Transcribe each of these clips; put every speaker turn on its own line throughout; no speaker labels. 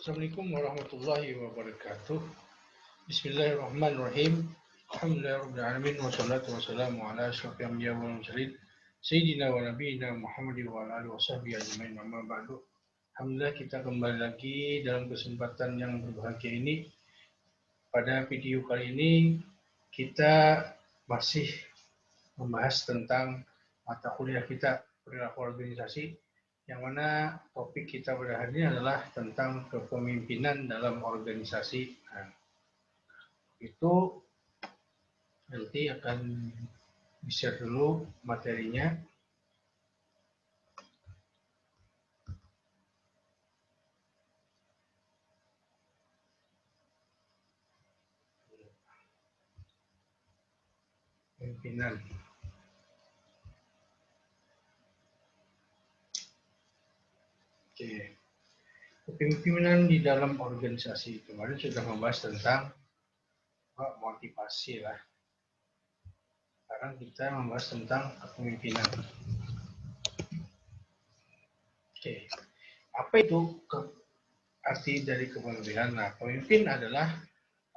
Assalamualaikum warahmatullahi wabarakatuh. Bismillahirrahmanirrahim. Alhamdulillahirrahmanirrahim. Wassalatu wassalamu ala asyrafil anbiya wal mursalin. Sayyidina wa nabiyina Muhammadin wa ala alihi wasahbihi ajmain. Amma ba'du. Alhamdulillah kita kembali lagi dalam kesempatan yang berbahagia ini. Pada video kali ini kita masih membahas tentang mata kuliah kita perilaku organisasi, yang mana topik kita pada hari ini adalah tentang kepemimpinan dalam organisasi. Nah, itu nanti akan di-share dulu materinya. Pimpinan. Oke. Kepemimpinan di dalam organisasi. Kemarin sudah membahas tentang motivasi lah. Sekarang kita membahas tentang kepemimpinan. Oke. Apa itu arti dari kepemimpinan? Nah, pemimpin adalah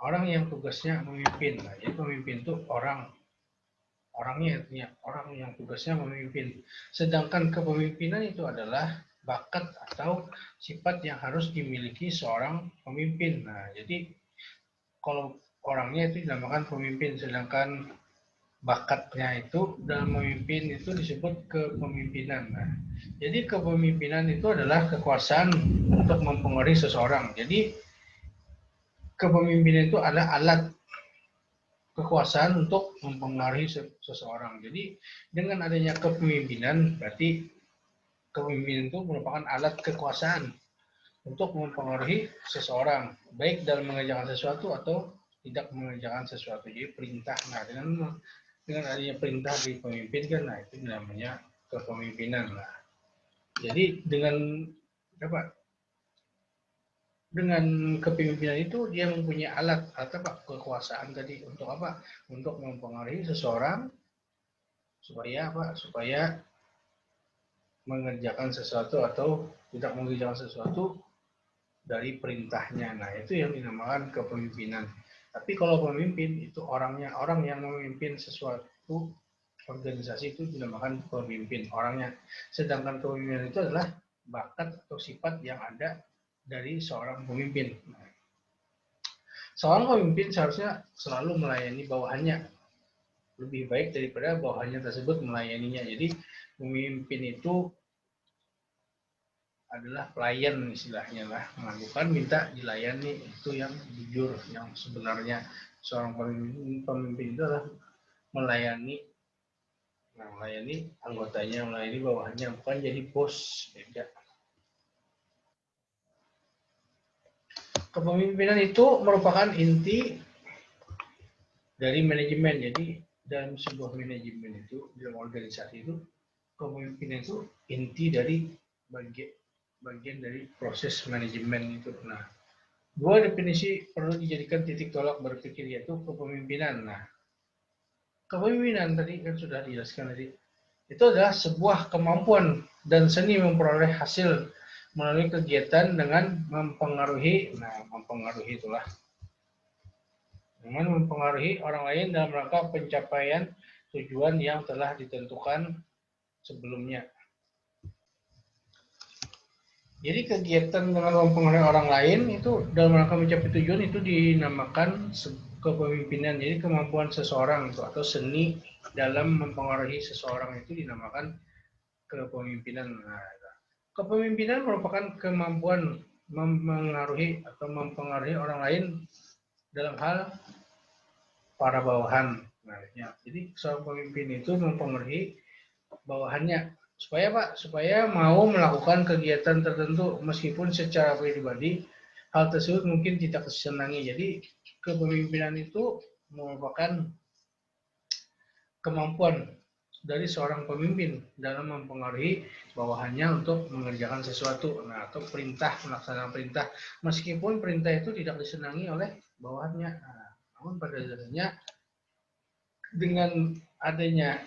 orang yang tugasnya memimpin. Nah, jadi pemimpin itu orangnya artinya orang yang tugasnya memimpin. Sedangkan kepemimpinan itu adalah bakat atau sifat yang harus dimiliki seorang pemimpin. Nah, jadi kalau orangnya itu dinamakan pemimpin, sedangkan bakatnya itu dalam memimpin itu disebut kepemimpinan. Nah, jadi kepemimpinan itu adalah kekuasaan untuk mempengaruhi seseorang. Jadi kepemimpinan itu adalah alat kekuasaan untuk mempengaruhi seseorang. Jadi dengan adanya kepemimpinan, berarti kepemimpinan itu merupakan alat kekuasaan untuk mempengaruhi seseorang, baik dalam mengerjakan sesuatu atau tidak mengerjakan sesuatu. Jadi perintah. Nah, dengan adanya perintah di pemimpin kan, nah itu namanya kepemimpinan. Nah, jadi dengan kepemimpinan itu dia mempunyai alat atau kekuasaan tadi untuk apa? Untuk mempengaruhi seseorang supaya apa? Supaya mengerjakan sesuatu atau tidak mengerjakan sesuatu dari perintahnya. Nah, itu yang dinamakan kepemimpinan. Tapi kalau pemimpin itu orang yang memimpin sesuatu organisasi itu dinamakan pemimpin orangnya. Sedangkan kepemimpinan itu adalah bakat atau sifat yang ada dari seorang pemimpin. Nah, seorang pemimpin seharusnya selalu melayani bawahannya lebih baik daripada bawahannya tersebut melayaninya. Jadi pemimpin itu adalah pelayan istilahnya lah, melakukan minta dilayani, itu yang jujur, yang sebenarnya seorang pemimpin itu adalah melayani, melayani anggotanya, melayani bawahannya, bukan jadi bos. Beda. Kepemimpinan itu merupakan inti dari manajemen. Jadi dalam sebuah manajemen itu, dalam organisasi itu, kepemimpinan itu inti dari bagian dari proses manajemen itu. Nah, dua definisi perlu dijadikan titik tolak berpikir, yaitu kepemimpinan. Nah, kepemimpinan tadi kan sudah dijelaskan tadi. Itu adalah sebuah kemampuan dan seni memperoleh hasil melalui kegiatan dengan mempengaruhi, mempengaruhi itulah. Dengan mempengaruhi orang lain dalam rangka pencapaian tujuan yang telah ditentukan sebelumnya. Jadi kegiatan dengan mempengaruhi orang lain itu dalam rangka mencapai tujuan itu dinamakan kepemimpinan. Jadi kemampuan seseorang itu atau seni dalam mempengaruhi seseorang itu dinamakan kepemimpinan. Nah, kepemimpinan merupakan kemampuan memengaruhi atau mempengaruhi orang lain dalam hal para bawahan. Nah, ya. Jadi seorang pemimpin itu mempengaruhi bawahannya supaya mau melakukan kegiatan tertentu meskipun secara pribadi hal tersebut mungkin tidak disenangi. Jadi kepemimpinan itu merupakan kemampuan dari seorang pemimpin dalam mempengaruhi bawahannya untuk mengerjakan sesuatu, atau melaksanakan perintah meskipun perintah itu tidak disenangi oleh bawahannya. Namun pada dasarnya dengan adanya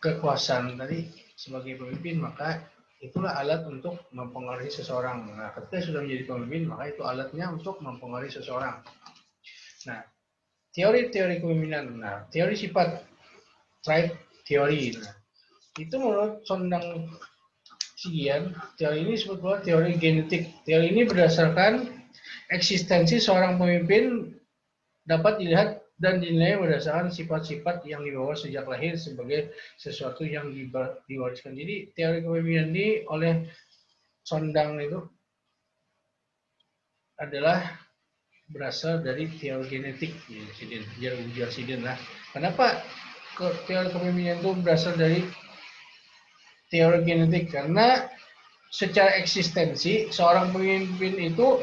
kekuasaan tadi sebagai pemimpin, maka itulah alat untuk mempengaruhi seseorang. Nah, ketika sudah menjadi pemimpin, maka itu alatnya untuk mempengaruhi seseorang. Nah, teori-teori kepemimpinan. Nah, teori sifat, trait teori. Nah, itu menurut Sondang Sigian, teori ini disebut bahwa teori genetik. Teori ini berdasarkan eksistensi seorang pemimpin dapat dilihat dan dinilai berdasarkan sifat-sifat yang dibawa sejak lahir sebagai sesuatu yang diwariskan. Jadi teori kepemimpinan ini oleh Sondang itu adalah berasal dari teori genetik, ujar Sidin lah. Kenapa teori kepemimpinan itu berasal dari teori genetik? Karena secara eksistensi seorang pemimpin itu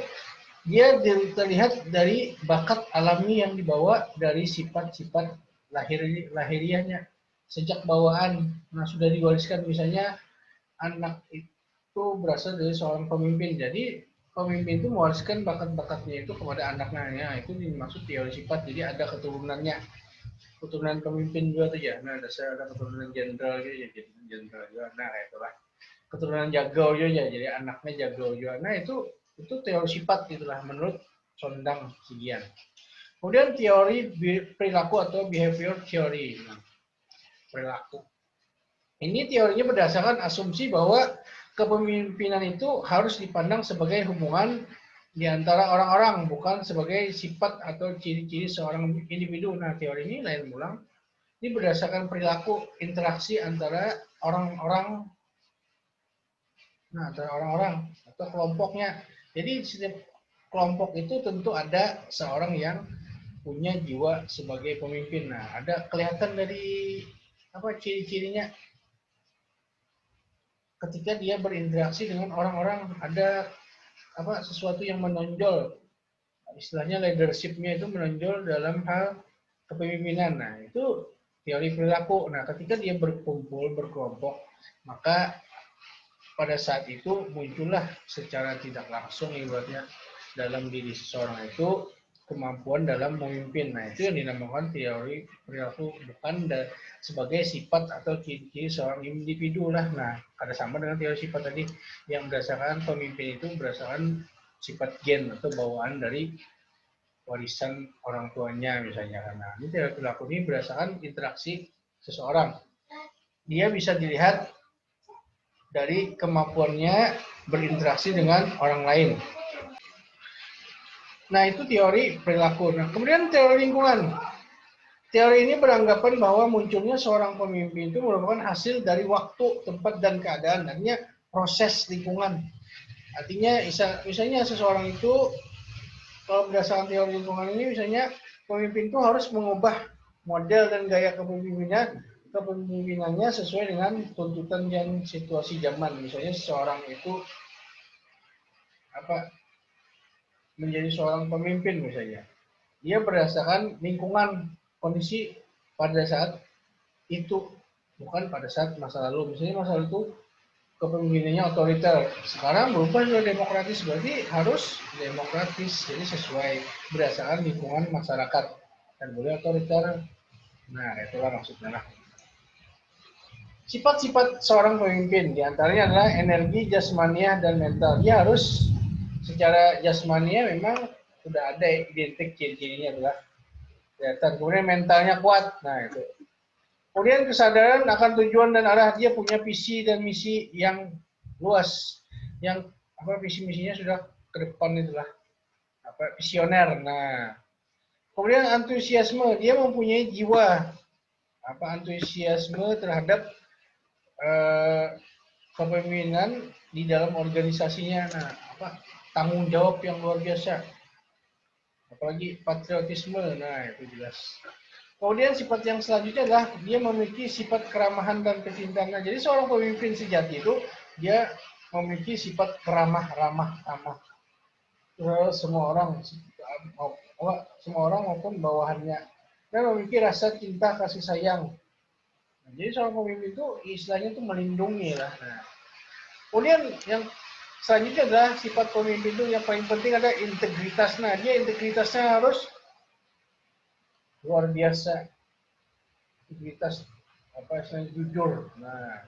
dia terlihat dari bakat alami yang dibawa dari sifat-sifat lahiriahnya sejak bawaan. Nah, sudah diwariskan, misalnya anak itu berasal dari seorang pemimpin. Jadi pemimpin itu mewariskan bakat-bakatnya itu kepada anaknya. Itu dimaksud teori sifat. Jadi ada keturunannya. Keturunan pemimpin juga tuh ya. Nah, ada keturunan jenderal juga ya, jadi jenderal juga. Nah, itulah. Keturunan jago juga ya, jadi anaknya jago juga. Nah, itu teori sifat itulah menurut Sondang Sigian. Kemudian teori perilaku atau behavior theory. Nah, perilaku. Ini teorinya berdasarkan asumsi bahwa kepemimpinan itu harus dipandang sebagai hubungan di antara orang-orang, bukan sebagai sifat atau ciri-ciri seorang individu. Nah, teori ini lain ulang. Ini berdasarkan perilaku interaksi antara orang-orang, antara orang-orang atau kelompoknya. Jadi setiap kelompok itu tentu ada seorang yang punya jiwa sebagai pemimpin. Nah, ada kelihatan dari ciri-cirinya ketika dia berinteraksi dengan orang-orang, ada sesuatu yang menonjol, istilahnya leadership-nya itu menonjol dalam hal kepemimpinan. Nah, itu teori perilaku. Nah, ketika dia berkumpul, berkelompok, maka pada saat itu muncullah secara tidak langsung ibaratnya dalam diri seseorang itu kemampuan dalam memimpin. Nah, itu yang dinamakan teori perilaku, bukan sebagai sifat atau ciri-ciri seorang individu lah. Nah, ada sama dengan teori sifat tadi yang berdasarkan pemimpin itu berdasarkan sifat gen atau bawaan dari warisan orang tuanya misalnya. Nah, ini teori perilaku ini berdasarkan interaksi seseorang. Dia bisa dilihat dari kemampuannya berinteraksi dengan orang lain. Nah, itu teori perilaku. Nah, kemudian teori lingkungan. Teori ini beranggapan bahwa munculnya seorang pemimpin itu merupakan hasil dari waktu, tempat, dan keadaan. Artinya proses lingkungan. Artinya misalnya seseorang itu, kalau berdasarkan teori lingkungan ini, misalnya pemimpin itu harus mengubah model dan gaya kepemimpinannya sesuai dengan tuntutan dan situasi zaman. Misalnya seseorang itu menjadi seorang pemimpin misalnya, dia berdasarkan lingkungan, kondisi pada saat itu, bukan pada saat masa lalu. Misalnya masa lalu itu kepemimpinannya otoriter, sekarang berubah menjadi demokratis, berarti harus demokratis, jadi sesuai berdasarkan lingkungan masyarakat dan boleh otoriter. Nah, itulah maksudnya lah. Sifat-sifat seorang pemimpin diantaranya adalah energi, jasmaniah, dan mental. Dia harus secara jasmania memang sudah ada identik ciri-cirinya adalah kelihatan. Kemudian mentalnya kuat. Nah, itu. Kemudian kesadaran akan tujuan dan arah, dia punya visi dan misi yang luas. Yang visi misinya sudah ke depan, itulah visioner. Nah, kemudian antusiasme, dia mempunyai jiwa antusiasme terhadap kepemimpinan di dalam organisasinya. Nah, tanggung jawab yang luar biasa, apalagi patriotisme. Nah, itu jelas. Kemudian sifat yang selanjutnya adalah dia memiliki sifat keramahan dan kecintaan. Nah, jadi seorang pemimpin sejati itu dia memiliki sifat ramah semua orang, maupun bawahannya, dan memiliki rasa cinta kasih sayang. Nah, jadi seorang pemimpin itu istilahnya itu melindungi lah. Nah, kemudian yang selanjutnya adalah sifat pemimpin itu yang paling penting ada integritas. Nah, dia integritasnya harus luar biasa. Integritas istilahnya jujur. Nah,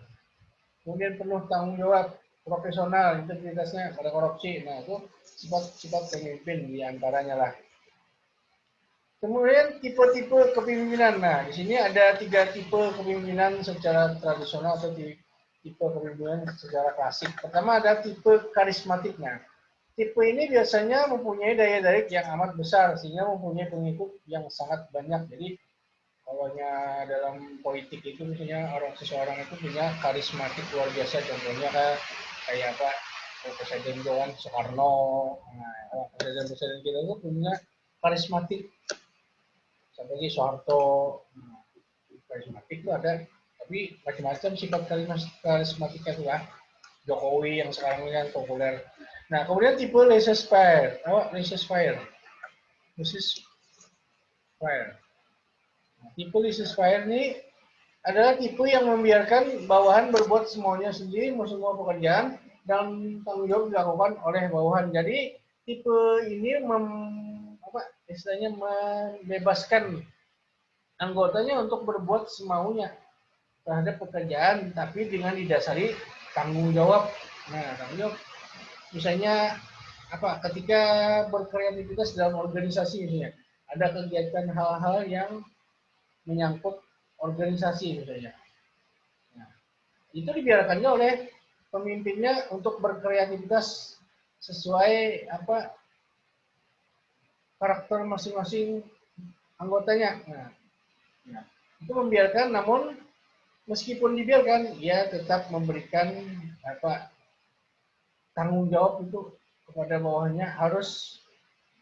kemudian penuh tanggung jawab. profesional, integritasnya pada korupsi. Nah, itu sifat-sifat pemimpin diantaranya lah. Kemudian tipe-tipe kepemimpinan. Nah, di sini ada 3 tipe kepemimpinan secara tradisional atau tipe kepemimpinan secara klasik. Pertama ada tipe karismatik. Nah, tipe ini biasanya mempunyai daya tarik yang amat besar sehingga mempunyai pengikut yang sangat banyak. Jadi, kalau dalam politik itu misalnya seseorang itu punya karismatik luar biasa. Contohnya kayak apa? Presiden Johan Soekarno. Nah, presiden kita itu punya karismatik seperti Soeharto. Karismatik itu ada, tapi macam-macam sifat karismatik itu lah. Jokowi yang sekarang ini kan populer. Nah, kemudian tipe laissez-faire. Laissez-faire. Laissez-faire. Nah, tipe laissez-faire ini adalah tipe yang membiarkan bawahan berbuat semuanya sendiri, semua pekerjaan, dan tanggung jawab dilakukan oleh bawahan. Jadi, tipe ini istilahnya membebaskan anggotanya untuk berbuat semaunya terhadap pekerjaan, tapi dengan didasari tanggung jawab. Nah, tanggung jawab misalnya ketika berkreativitas dalam organisasi misalnya, ada kegiatan hal-hal yang menyangkut organisasi misalnya. Nah, itu dibiarkannya oleh pemimpinnya untuk berkreativitas sesuai karakter masing-masing anggotanya. Nah, itu membiarkan, namun meskipun dibiarkan, ia tetap memberikan tanggung jawab itu kepada bawahnya, harus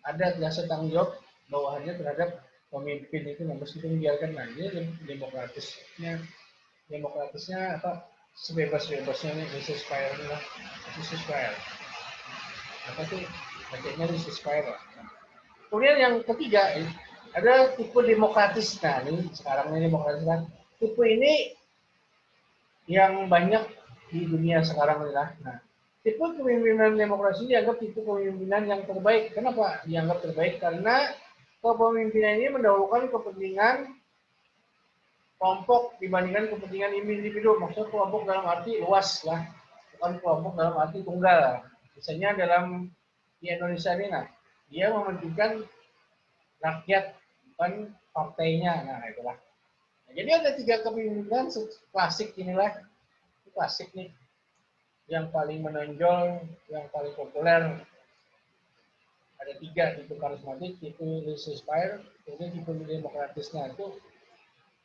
ada rasa tanggung jawab bawahnya terhadap pemimpin itu. Meskipun dibiarkan, nah ini demokratisnya sebebas-bebasnya nih, laissez-faire lah, laissez-faire. Apa sih bacanya laissez-faire lah. Kemudian yang ketiga ada tipe demokratis. Nah, ini sekarang ini demokratis kan. Tipe ini yang banyak di dunia sekarang ini lah. Nah, tipe kepemimpinan demokrasi dianggap tipe kepemimpinan yang terbaik. Kenapa dianggap terbaik? Karena kepemimpinan ini mendahulukan kepentingan kelompok dibandingkan kepentingan individu. Maksudnya kelompok dalam arti luas lah, bukan kelompok dalam arti tunggal. Misalnya di Indonesia ini, nah, dia mementingkan rakyat, bukan partainya. Nah, itulah. Nah, jadi ada 3 kepemimpinan klasik inilah, klasik nih, yang paling menonjol, yang paling populer. Ada 3, tipe karismatik, tipe laissez-faire, kemudian tipe demokratisnya. Itu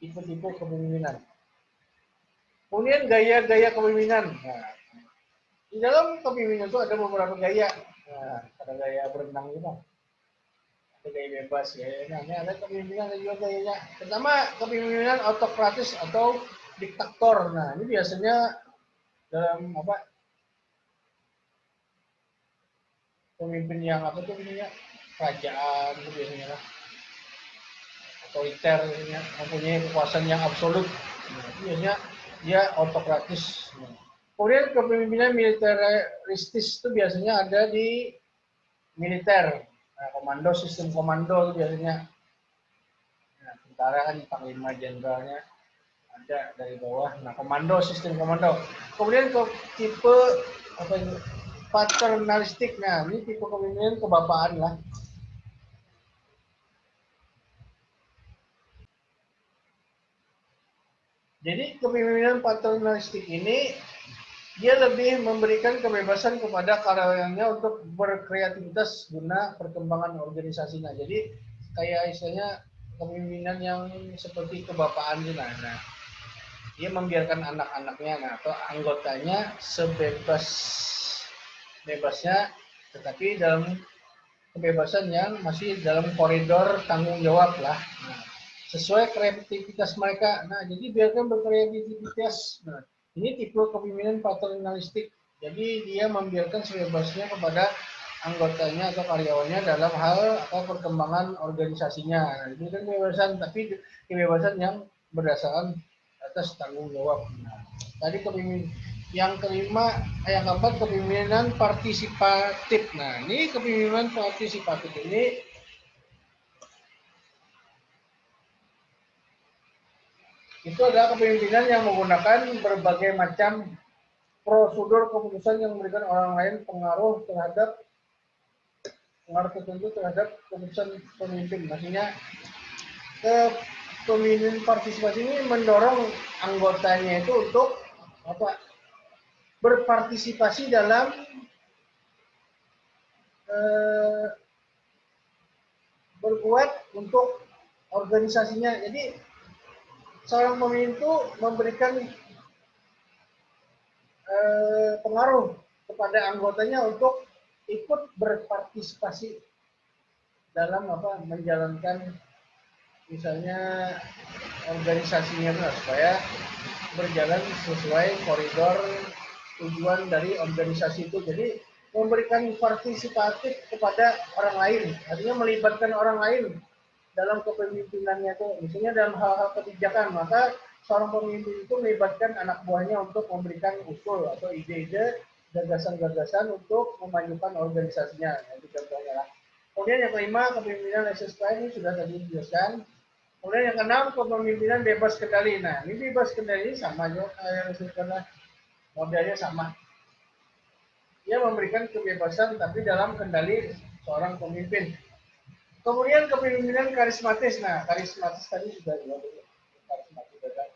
tipe-tipe kepemimpinan. Kemudian gaya-gaya kepemimpinan. Nah, di dalam kepemimpinan itu ada beberapa gaya. Nah, ada gaya berenang juga, ada gaya bebas, ada kepemimpinan, ada juga gayanya. Pertama, kepemimpinan autokratis atau diktator. Nah, ini biasanya dalam pemimpin yang kerajaan itu biasanya lah, otoriter, mempunyai kekuasaan yang absolut. Nah, biasanya dia autokratis. Nah, kemudian kepemimpinan militeristis itu biasanya ada di militer. Nah, komando, sistem komando itu biasanya. Nah, tentara kan panglima jenderalnya ada dari bawah. Nah, komando, sistem komando. Kemudian ke tipe paternalistik. Nah, ini tipe kepemimpinan kebapaan lah. Jadi kepemimpinan paternalistik ini dia lebih memberikan kebebasan kepada karyawannya untuk berkreativitas guna perkembangan organisasinya. Jadi kayak istilahnya kepemimpinan yang seperti kebapaan gitu. Nah, dia membiarkan anak-anaknya atau anggotanya sebebasnya, tetapi dalam kebebasan yang masih dalam koridor tanggung jawab lah. Nah, sesuai kreativitas mereka. Nah, jadi biarkan berkreativitas. Nah, ini tipe kepemimpinan paternalistik. Jadi dia membiarkan sebebasnya kepada anggotanya atau karyawannya dalam hal perkembangan organisasinya. Nah, ini kan kebebasan, tapi kebebasan yang berdasarkan atas tanggung jawab. Nah, tadi kepemimpinan yang kelima, yang keempat kepemimpinan partisipatif. Nah, ini kepemimpinan partisipatif ini itu adalah kepemimpinan yang menggunakan berbagai macam prosedur keputusan yang memberikan orang lain pengaruh tertentu terhadap keputusan pemimpin. Maksudnya pemimpin partisipasi ini mendorong anggotanya itu untuk apa? Berpartisipasi dalam berbuat untuk organisasinya. Jadi seorang pemimpin itu memberikan pengaruh kepada anggotanya untuk ikut berpartisipasi dalam menjalankan misalnya organisasinya supaya berjalan sesuai koridor tujuan dari organisasi itu. Jadi memberikan partisipatif kepada orang lain, artinya melibatkan orang lain dalam kepemimpinannya itu. Misalnya dalam hal-hal kebijakan, maka seorang pemimpin itu melibatkan anak buahnya untuk memberikan usul atau ide-ide, gagasan-gagasan untuk memajukan organisasinya. Itu contohnya lah. Kemudian yang kelima, kepemimpinan SSK ini sudah tadi dijelaskan. Kemudian yang keenam, kepemimpinan bebas kendali. Nah, ini bebas kendali sama juga yang disebutkan, modelnya sama. Dia memberikan kebebasan tapi dalam kendali seorang pemimpin. Kemudian kepemimpinan karismatis. Nah, karismatis tadi sudah karismatis adalah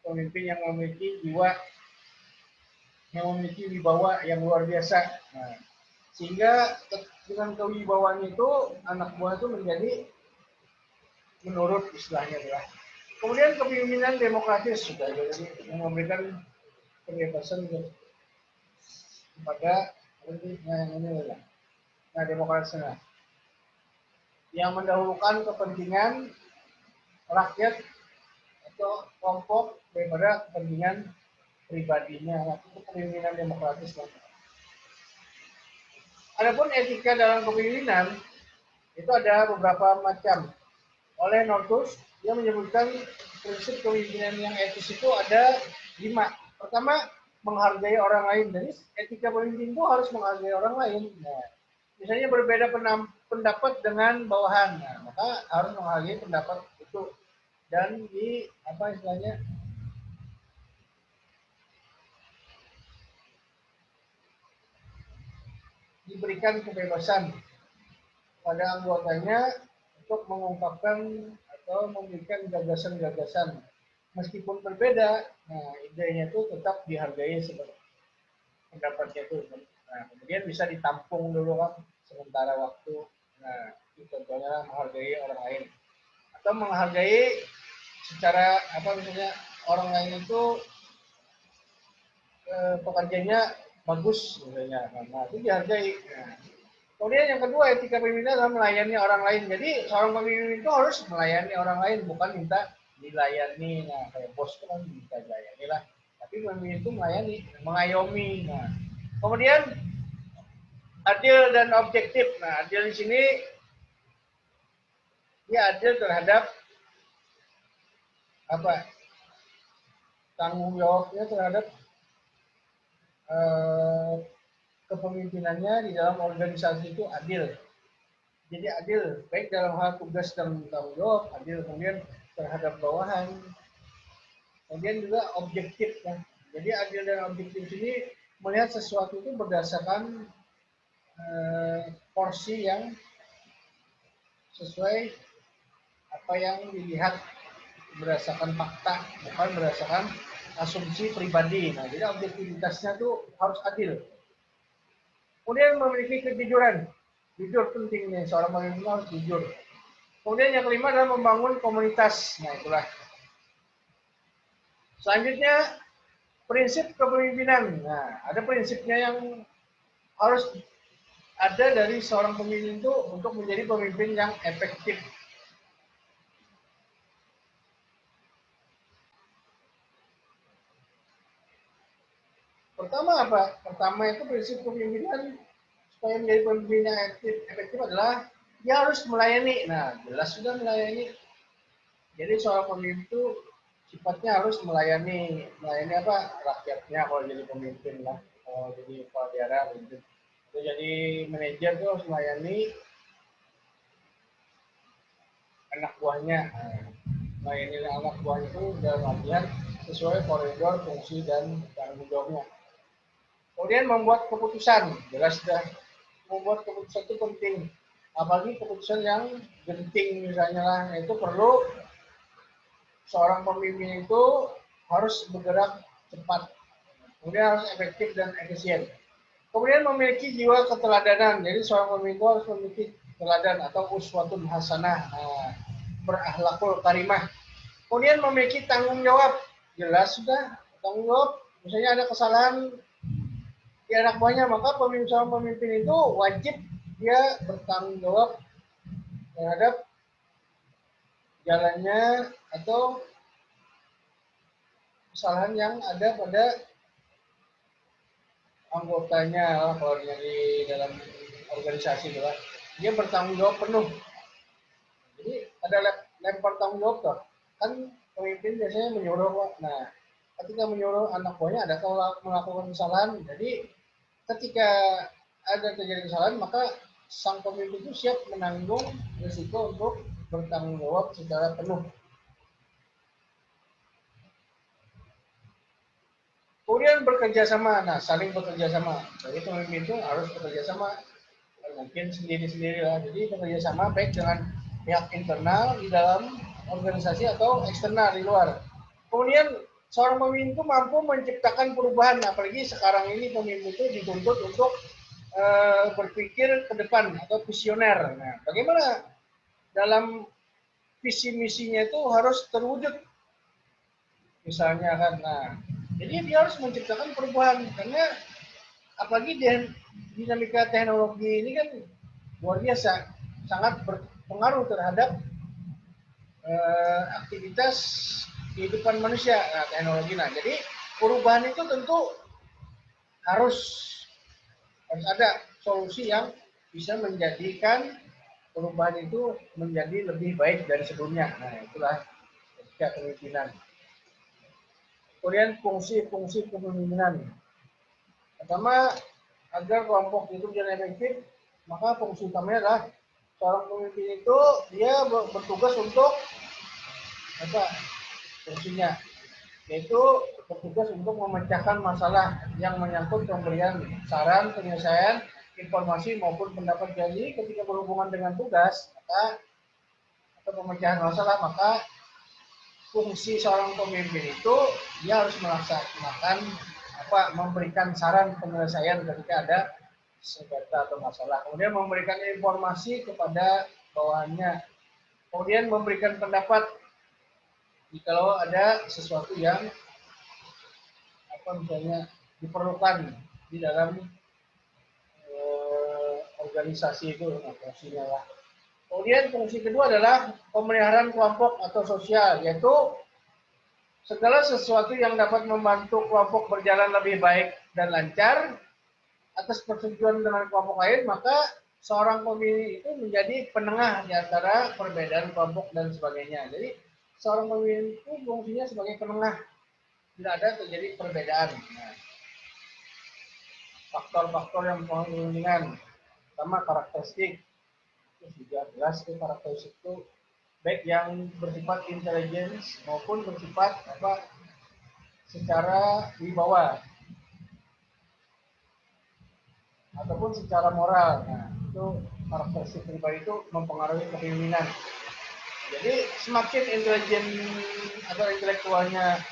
pemimpin yang memiliki jiwa, yang memiliki wibawa yang luar biasa. Nah, sehingga dengan kewibawaan itu anak buah itu menjadi menurut istilahnya adalah. Kemudian kepemimpinan demokratis sudah jadi yang memberikan kebebasan kepada demokrasi yang mendahulukan kepentingan rakyat atau kelompok daripada kepentingan pribadinya. Itu kepemimpinan demokratis. Adapun etika dalam kepemimpinan itu ada beberapa macam. Oleh Northus, dia menyebutkan prinsip kepemimpinan yang etis itu ada 5. Pertama, menghargai orang lain. Jadi etika pemimpin itu harus menghargai orang lain. Nah, misalnya berbeda pendapat dengan bawahan, nah, maka harus menghargai pendapat itu dan diberikan kebebasan pada anggotanya untuk mengungkapkan atau memberikan gagasan-gagasan meskipun berbeda. Nah, idenya itu tetap dihargai sebagai pendapatnya itu. Nah, kemudian bisa ditampung dulu kan sementara waktu. Nah, itu contohnya menghargai orang lain atau menghargai secara misalnya orang lain itu pekerjaannya bagus misalnya. Nah, itu dihargai. Nah, kemudian yang kedua, etika pemimpin adalah melayani orang lain. Jadi seorang pemimpin itu harus melayani orang lain, bukan minta dilayani. Nah, kayak bos kan minta dilayani lah. Tapi pemimpin itu melayani, mengayomi. Nah, kemudian adil dan objektif. Nah, adil di sini dia adil terhadap tanggung jawabnya terhadap kepemimpinannya di dalam organisasi itu adil. Jadi adil baik dalam hal tugas dan tanggung jawab, adil kemudian terhadap bawahan, kemudian juga objektif kan. Jadi adil dan objektif ini melihat sesuatu itu berdasarkan porsi yang sesuai apa yang dilihat berdasarkan fakta, bukan berdasarkan asumsi pribadi. Nah, jadi objektivitasnya tuh harus adil. Kemudian memiliki kejujuran. Jujur penting nih, seorang pemimpin harus jujur. Kemudian yang kelima adalah membangun komunitas. Nah, itulah. Selanjutnya, prinsip kepemimpinan. Nah, ada prinsipnya yang harus ada dari seorang pemimpin itu untuk menjadi pemimpin yang efektif. Pertama apa? Pertama itu prinsip kepemimpinan supaya menjadi pemimpin yang efektif adalah dia harus melayani. Nah, jelas sudah melayani. Jadi seorang pemimpin itu sifatnya harus melayani rakyatnya kalau jadi pemimpin lah. Kalau jadi kepala daerah, itu jadi manajer itu harus melayani anak buahnya. Melayani anak buahnya itu dalam artian sesuai koridor fungsi dan tanggung jawabnya. Kemudian membuat keputusan, jelas sudah membuat keputusan itu penting. Apalagi keputusan yang genting misalnya lah, itu perlu seorang pemimpin itu harus bergerak cepat, kemudian harus efektif dan efisien. Kemudian memiliki jiwa keteladanan, jadi seorang pemimpin itu harus memiliki teladan atau uswatun hasanah, berakhlakul karimah. Kemudian memiliki tanggung jawab, jelas sudah tanggung jawab. Misalnya ada kesalahan di anak buahnya, maka pemimpin itu wajib dia bertanggung jawab terhadap jalannya atau kesalahan yang ada pada anggotanya kalau di dalam organisasi itu kan. Dia bertanggung jawab penuh. Jadi ada lempar tanggung jawab tuh. Kan pemimpin biasanya menyuruh. Nah, ketika menyuruh anak buahnya ada kalau melakukan kesalahan. Jadi ketika ada terjadi kesalahan, maka sang pemimpin itu siap menanggung risiko untuk bertanggung jawab secara penuh. Kemudian bekerja sama, nah saling bekerja sama. Jadi pemimpin itu harus bekerja sama, mungkin sendiri-sendiri lah. Jadi bekerja sama baik dengan pihak internal di dalam organisasi atau eksternal di luar. Kemudian seorang pemimpin itu mampu menciptakan perubahan, apalagi sekarang ini pemimpin itu dituntut untuk berpikir ke depan atau visioner. Nah, bagaimana dalam visi misinya itu harus terwujud, misalnya kan. Nah, jadi dia harus menciptakan perubahan karena apalagi dinamika teknologi ini kan luar biasa, sangat berpengaruh terhadap aktivitas kehidupan manusia. Nah, teknologi. Nah, jadi perubahan itu tentu harus ada solusi yang bisa menjadikan perubahan itu menjadi lebih baik dari sebelumnya. Nah, itulah ketika kepemimpinan. Kemudian fungsi-fungsi kepemimpinan. Pertama, agar kelompok itu menjadi efektif, maka fungsi utamanya adalah seorang pemimpin itu dia bertugas untuk apa fungsinya, yaitu bertugas untuk memecahkan masalah yang menyangkut pemberian saran, penyelesaian, informasi maupun pendapat. Jadi ketika berhubungan dengan tugas maka atau pemecahan masalah, maka fungsi seorang pemimpin itu dia harus melaksanakan memberikan saran penyelesaian ketika ada sengketa atau masalah, kemudian memberikan informasi kepada bawahannya, kemudian memberikan pendapat jikalau ada sesuatu yang misalnya diperlukan di dalam organisasi itu. Nah, fungsinya lah. Kemudian fungsi kedua adalah pemeliharaan kelompok atau sosial, yaitu segala sesuatu yang dapat membantu kelompok berjalan lebih baik dan lancar atas persetujuan dengan kelompok lain, maka seorang pemimpin itu menjadi penengah di antara perbedaan kelompok dan sebagainya. Jadi seorang pemimpin itu fungsinya sebagai penengah, tidak ada terjadi perbedaan. Nah, faktor-faktor yang menentukan, pertama karakteristik, itu juga jelas itu karakteristik itu baik yang bersifat intelligence maupun bersifat secara wibawa ataupun secara moral. Nah, itu karakteristik pribadi itu mempengaruhi kepemimpinan. Jadi semakin intelijen atau intelektualnya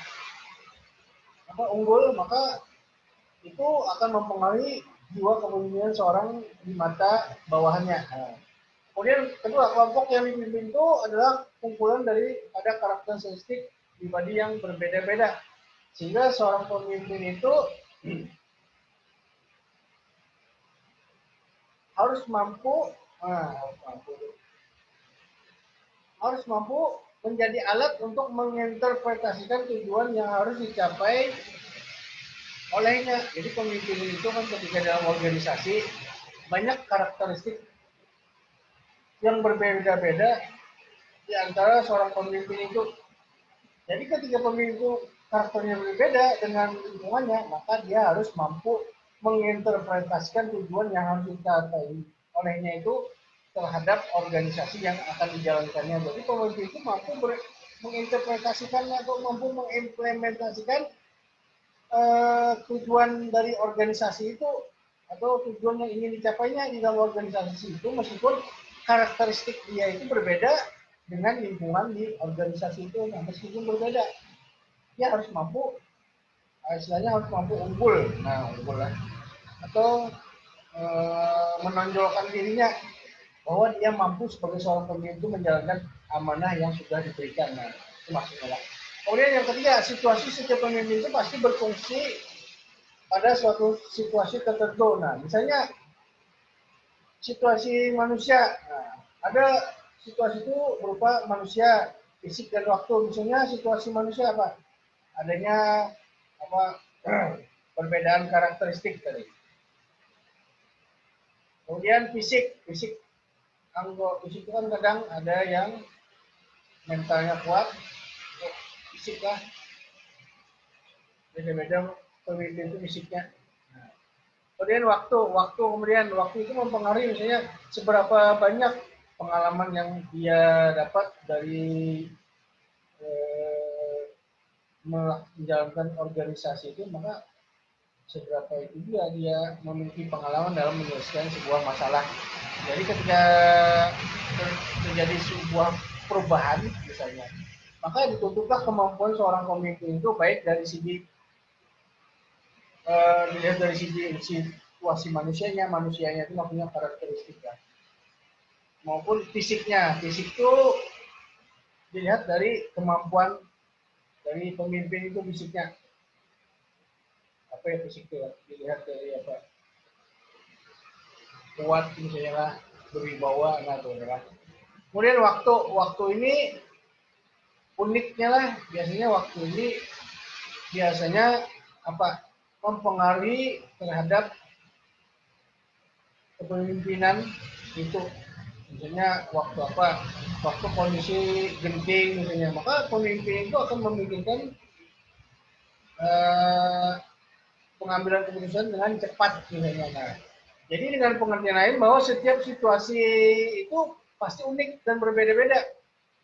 unggul, maka itu akan mempengaruhi jiwa kepemimpinan seorang di mata bawahannya. Nah, kemudian kedua, kelompok yang dipimpin itu adalah kumpulan dari pada karakteristik pribadi yang berbeda-beda, sehingga seorang pemimpin itu harus mampu menjadi alat untuk menginterpretasikan tujuan yang harus dicapai olehnya. Jadi pemimpin itu kan ketika dalam organisasi banyak karakteristik yang berbeda-beda di antara seorang pemimpin itu. Jadi ketika pemimpin itu karakternya berbeda dengan lingkungannya, maka dia harus mampu menginterpretasikan tujuan yang harus dicapai olehnya itu terhadap organisasi yang akan dijalankannya. Jadi pemimpin itu mampu menginterpretasikannya atau mampu mengimplementasikan tujuan dari organisasi itu atau tujuan yang ingin dicapainya di dalam organisasi itu, meskipun karakteristik dia itu berbeda dengan lingkungan di organisasi itu, nah, meskipun berbeda, dia harus mampu, istilahnya harus mampu unggul, nah unggul lah, atau menonjolkan dirinya bahwa dia mampu sebagai seorang pemimpin menjalankan amanah yang sudah diberikan. Nah, itu maksudnya lah. Kemudian yang ketiga, situasi setiap pemimpin itu pasti berfungsi pada suatu situasi tertentu. Nah, misalnya situasi manusia. Nah, ada situasi itu berupa manusia, fisik dan waktu. Misalnya situasi manusia apa? Adanya apa? Perbedaan karakteristik tadi. Kemudian fisik, anggota fisik itu kan kadang ada yang mentalnya kuat, fisik lah, beda-beda pemimpin itu fisiknya. Nah, kemudian waktu itu mempengaruhi misalnya seberapa banyak pengalaman yang dia dapat dari menjalankan organisasi itu, maka seberapa itu dia memiliki pengalaman dalam menyelesaikan sebuah masalah. Jadi ketika terjadi sebuah perubahan misalnya, maka dituntutlah kemampuan seorang pemimpin itu baik dari segi dilihat dari segi situasi manusianya itu punya karakteristik ya, maupun fisiknya. Fisik itu dilihat dari kemampuan dari pemimpin itu fisiknya. Apa ya fisik itu? Dilihat dari apa? Kuat misalnya lah, berwibawa, nah tuh kan. Kemudian waktu ini uniknya lah, biasanya apa? Mempengaruhi terhadap kepemimpinan itu. Misalnya waktu kondisi genting misalnya, maka pemimpin itu akan memikirkan pengambilan keputusan dengan cepat misalnya. Nah, jadi dengan pengertian lain bahwa setiap situasi itu pasti unik dan berbeda-beda.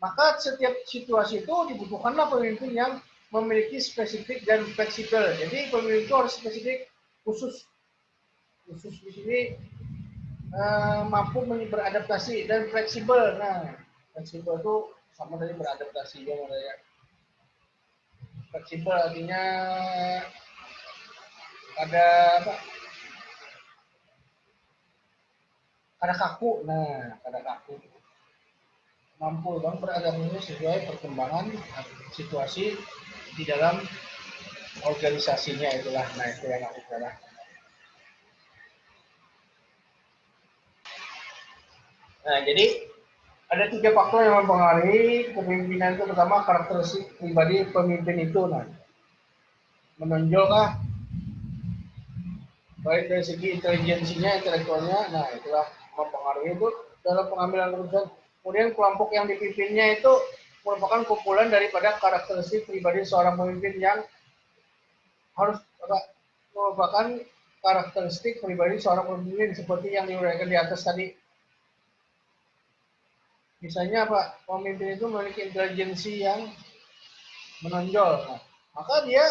Maka setiap situasi itu dibutuhkanlah pemimpin yang memiliki spesifik dan fleksibel. Jadi pemimpin itu harus spesifik, khusus di sini mampu beradaptasi dan fleksibel. Nah, fleksibel itu sama tadi beradaptasi ya, ya. Fleksibel artinya ada apa? Ada kaku. Nah, ada kaku. Mampu bang beradaptasi sesuai perkembangan situasi di dalam organisasinya itulah. Nah, itu yang aku kira. Nah, jadi ada 3 faktor yang mempengaruhi kepemimpinan itu. Pertama, karakteristik pribadi pemimpin itu. Nah, menonjolkah baik dari segi intelijensinya, intelektualnya. Nah, itulah mempengaruhi itu dalam pengambilan keputusan. Kemudian kelompok yang dipimpinnya itu merupakan kumpulan daripada karakteristik pribadi seorang pemimpin yang harus merupakan karakteristik pribadi seorang pemimpin seperti yang diuraikan di atas tadi. Misalnya apa? Pemimpin itu memiliki intelijensi yang menonjol. Nah, maka dia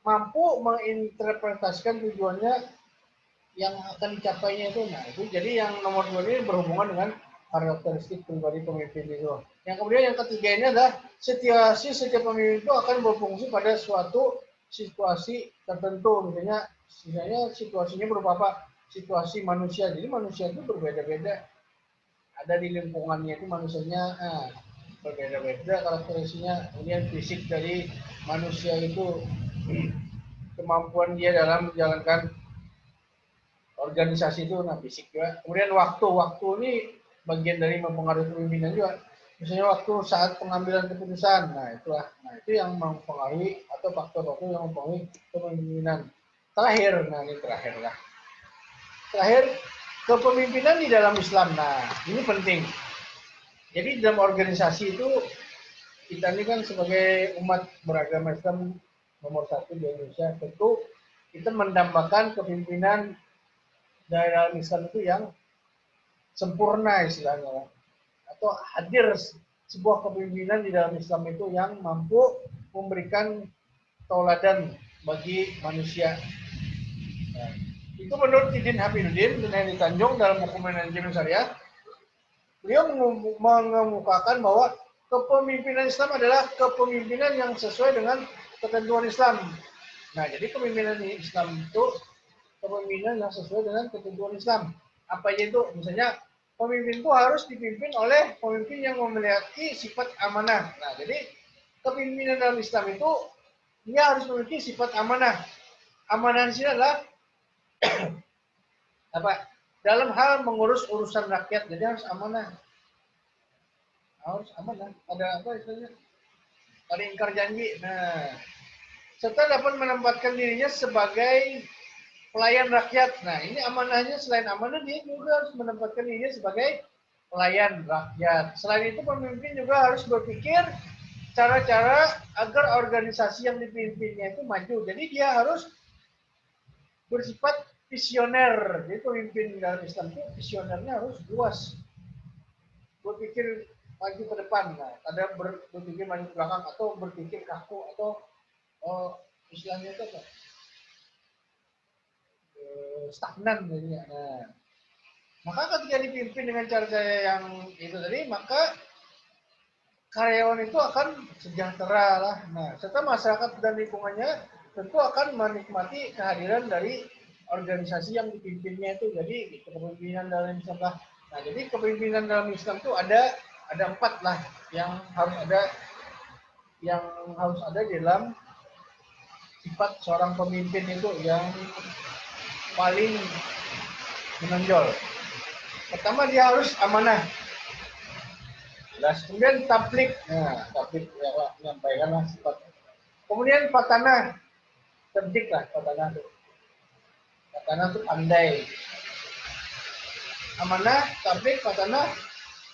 mampu menginterpretasikan tujuannya yang akan dicapainya itu. Nah, itu jadi yang nomor 2 ini berhubungan dengan karakteristik pribadi pemimpin itu. Yang kemudian yang ketiga ini adalah setiap pemimpin itu akan berfungsi pada suatu situasi tertentu. Misalnya situasinya berupa apa? Situasi manusia. Jadi manusia itu berbeda-beda. Ada di lingkungannya itu manusianya berbeda-beda karakteristiknya. Kemudian fisik dari manusia itu, kemampuan dia dalam menjalankan organisasi itu, nah fisik juga. Kemudian waktu ini bagian dari mempengaruhi kepemimpinan juga. Misalnya waktu saat pengambilan keputusan, nah itu yang mempengaruhi atau faktor-faktor yang mempengaruhi kepemimpinan. Terakhir lah. Terakhir, kepemimpinan di dalam Islam. Nah, ini penting. Jadi dalam organisasi itu kita ini kan sebagai umat beragama Islam nomor 1 di Indonesia, tentu kita mendambakan kepemimpinan dalam Islam itu yang sempurna istilahnya, atau hadir sebuah kepemimpinan di dalam Islam itu yang mampu memberikan tauladan bagi manusia. Nah, itu menurut Idin Hafiduddin dan Heri Tanjung dalam buku Manajemen Syariah. Beliau mengemukakan bahwa kepemimpinan Islam adalah kepemimpinan yang sesuai dengan ketentuan Islam. Nah, jadi kepemimpinan Islam itu kepemimpinan yang sesuai dengan ketentuan Islam. Apa aja itu? Misalnya, pemimpin itu harus dipimpin oleh pemimpin yang memiliki sifat amanah. Nah, jadi kepemimpinan dalam Islam itu dia harus memiliki sifat amanah. Amanah di sini adalah apa? Dalam hal mengurus urusan rakyat, jadi harus amanah. Harus amanah. Ada apa istilahnya? Ada ingkar janji. Nah, serta dapat menempatkan dirinya sebagai pelayan rakyat. Nah, ini amanahnya selain amanah dia juga harus menempatkan dirinya sebagai pelayan rakyat. Selain itu pemimpin juga harus berpikir cara-cara agar organisasi yang dipimpinnya itu maju. Jadi dia harus bersifat visioner. Jadi pemimpin dalam Islam itu visionernya harus luas. Berpikir maju ke depan. Nah, ada berpikir maju ke belakang atau berpikir kaku atau istilahnya itu apa? Stagnan jadinya. Nah, maka ketika dipimpin dengan cara-cara yang itu tadi, maka karyawan itu akan sejahtera lah. Nah, serta masyarakat dan lingkungannya tentu akan menikmati kehadiran dari organisasi yang dipimpinnya itu. Jadi kepemimpinan dalam Islam lah. Nah, jadi kepemimpinan dalam Islam itu ada 4 lah yang harus ada di dalam sifat seorang pemimpin itu yang paling menonjol. Pertama dia harus amanah. Jelas. Kemudian tablik. Nah, tablik ya Pak, menyampaikanlah sifat. Kemudian patanah. Cerdik lah patanah itu. Patanah itu pandai. Amanah, tablik, patanah,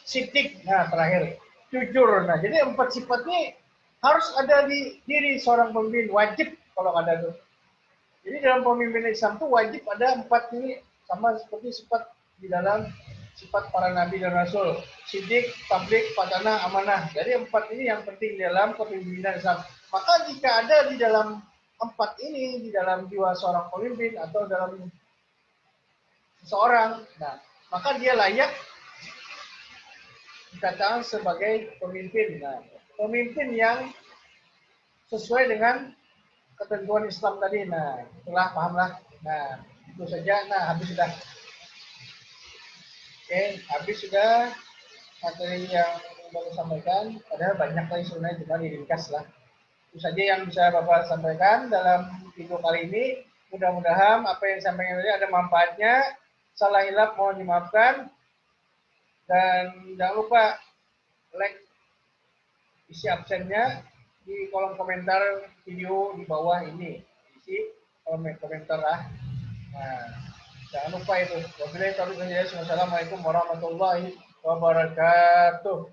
sidik. Nah, terakhir jujur. Nah, jadi 4 sifat ini harus ada di diri seorang pemimpin. Wajib kalau ada tuh. Jadi dalam pemimpin Islam itu wajib ada 4 ini sama seperti sifat di dalam sifat para nabi dan rasul. Sidik, tablik, patanah, amanah. Jadi 4 ini yang penting dalam kepemimpinan Islam. Maka jika ada di dalam 4 ini, di dalam jiwa seorang pemimpin atau dalam seseorang, nah, maka dia layak dikatakan sebagai pemimpin. Nah, pemimpin yang sesuai dengan ketentuan Islam tadi. Nah, itulah pahamlah. Nah, itu saja. Nah, habis sudah. Oke, habis sudah materi yang baru sampaikan. Padahal banyak lagi sebenarnya, cuma diringkas lah. Itu saja yang bisa Bapak sampaikan dalam video kali ini. Mudah-mudahan apa yang disampaikan tadi ada manfaatnya. Salah hilap mohon dimaafkan. Dan jangan lupa like isi absennya di kolom komentar video di bawah ini. Isi kolom komentar lah. Nah, jangan lupa itu. Wabillahi taufiq wal hidayah. Wassalamualaikum warahmatullahi wabarakatuh.